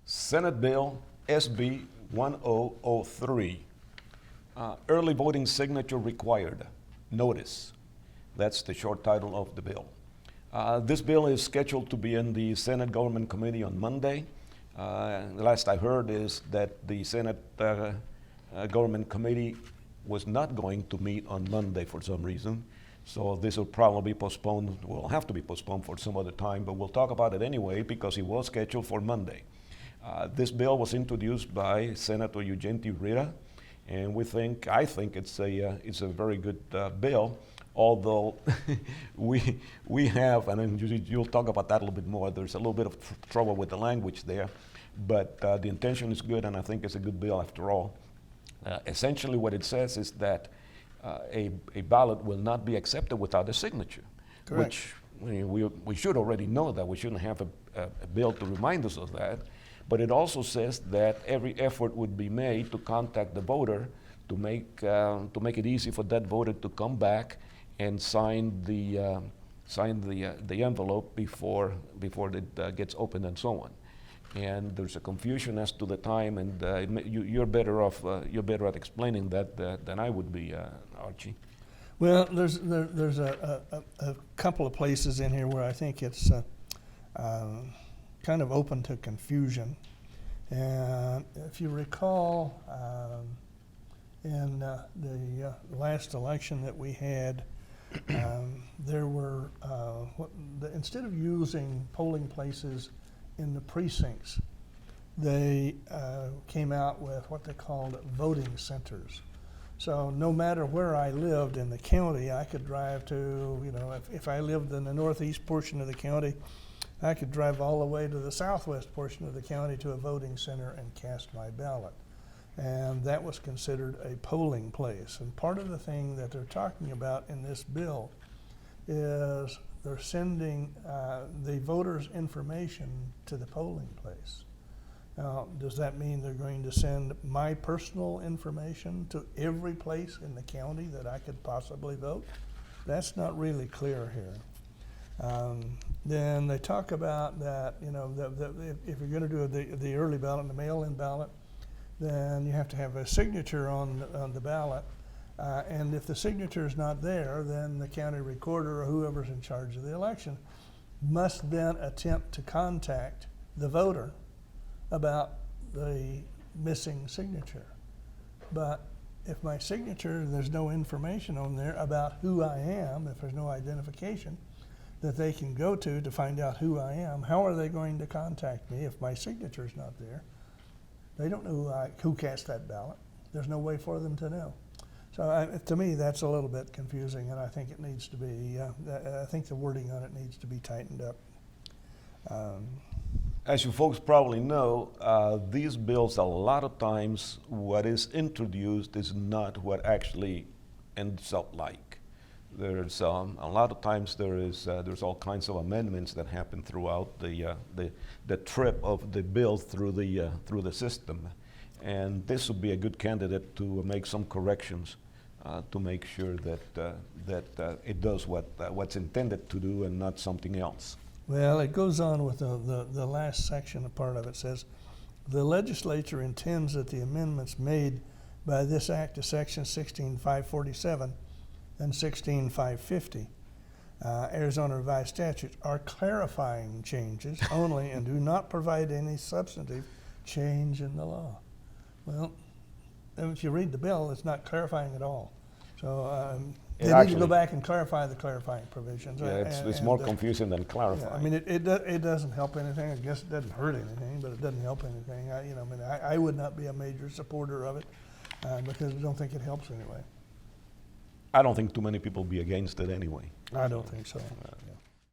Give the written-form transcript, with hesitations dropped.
Senate Bill SB 1003. Early voting signature required. Notice. That's the short title of the bill. This bill is scheduled to be in the Senate Government Committee on Monday. The last I heard is that the Senate Government Committee was not going to meet on Monday for some reason. So this will probably be postponed, will have to be postponed for some other time, but we'll talk about it anyway because it was scheduled for Monday. This bill was introduced by Senator UGENTI-RITA, and I think it's a very good bill, although we have, and you'll talk about that a little bit more, there's a little bit of trouble with the language there, but the intention is good, and I think it's a good bill after all. Essentially what it says is that a ballot will not be accepted without a signature. Correct. Which we should already know that. We shouldn't have a bill to remind us of that. But it also says that every effort would be made to contact the voter to make it easy for that voter to come back and sign the envelope before it gets opened and so on. And there's a confusion as to the time, and you're better at explaining that than I would be, Archie. Well, there's a couple of places in here where I think it's kind of open to confusion. And if you recall, in the last election that we had, there were instead of using polling places in the precincts, they came out with what they called voting centers. So no matter where I lived in the county, I could drive to, if I lived in the northeast portion of the county, I could drive all the way to the southwest portion of the county to a voting center and cast my ballot. And that was considered a polling place. And part of the thing that they're talking about in this bill is they're sending the voters' information to the polling place. Now, does that mean they're going to send my personal information to every place in the county that I could possibly vote? That's not really clear here. Then they talk about that, if you're going to do the early ballot and the mail-in ballot, then you have to have a signature on the ballot. And if the signature is not there, then the county recorder or whoever's in charge of the election must then attempt to contact the voter about the missing signature. But if my signature, there's no information on there about who I am, if there's no identification that they can go to find out who I am, how are they going to contact me if my signature's not there? They don't know who cast that ballot. There's no way for them to know. So to me, that's a little bit confusing, and I think it needs to be, I think the wording on it needs to be tightened up. As you folks probably know, these bills, a lot of times, what is introduced is not what actually ends up like. There's a lot of times there's all kinds of amendments that happen throughout the trip of the bill through the system, and this would be a good candidate to make some corrections to make sure that it does what's intended to do and not something else. Well, it goes on with the last section. A part of it says, the legislature intends that the amendments made by this act to section 16547 and 16550 Arizona Revised Statutes are clarifying changes only and do not provide any substantive change in the law. Well, if you read the bill, it's not clarifying at all. So they need to go back and clarify the clarifying provisions. Yeah, it's more confusing than clarifying. Yeah, I mean, it doesn't help anything. I guess it doesn't hurt anything, but it doesn't help anything. I would not be a major supporter of it because I don't think it helps anyway. I don't think too many people will be against it anyway. I don't think so. Yeah.